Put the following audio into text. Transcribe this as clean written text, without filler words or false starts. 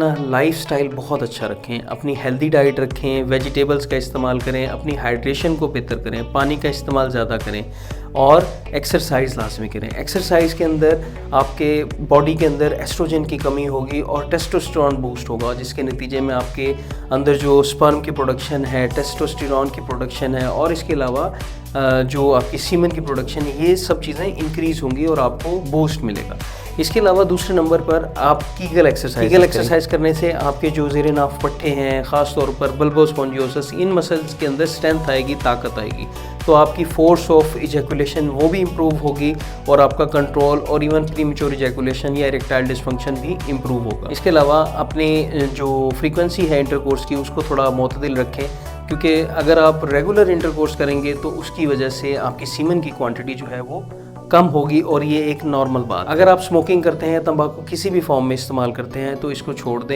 ना लाइफ़स्टाइल बहुत अच्छा रखें, अपनी हेल्दी डाइट रखें, वेजिटेबल्स का इस्तेमाल करें, अपनी हाइड्रेशन को बेहतर करें, पानी का इस्तेमाल ज़्यादा करें और एक्सरसाइज लाज़मी करें। एक्सरसाइज के अंदर आपके बॉडी के अंदर एस्ट्रोजन की कमी होगी और टेस्टोस्टेरोन बूस्ट होगा, जिसके नतीजे में आपके अंदर जो स्पर्म की प्रोडक्शन है, टेस्टोस्टेरोन की प्रोडक्शन है और इसके अलावा जो आपकी सीमेन की प्रोडक्शन है, ये सब चीज़ें इंक्रीज़ होंगी और आपको बूस्ट मिलेगा। इसके अलावा दूसरे नंबर पर आप कीगल एक्सरसाइज करने से आपके जो ज़ेरे नाफ पट्टे हैं, ख़ास तौर पर बल्बोस्पॉन्जियोसिस, इन मसल्स के अंदर स्ट्रेंथ आएगी, ताकत आएगी, तो आपकी फोर्स ऑफ इजैकुलेशन वो भी इम्प्रूव होगी और आपका कंट्रोल और इवन प्रीमेच्योर इजैकुलेशन या इरेक्टाइल डिस्फंक्शन भी इम्प्रूव होगा। इसके अलावा अपने जो फ्रीक्वेंसी है इंटरकोर्स की, उसको थोड़ा मुतदिल रखें, क्योंकि अगर आप रेगुलर इंटरकोर्स करेंगे तो उसकी वजह से आपकी सीमन की क्वांटिटी जो है वो कम होगी और ये एक नॉर्मल बात। अगर आप स्मोकिंग करते हैं, तंबाकू किसी भी फॉर्म में इस्तेमाल करते हैं, तो इसको छोड़ दें।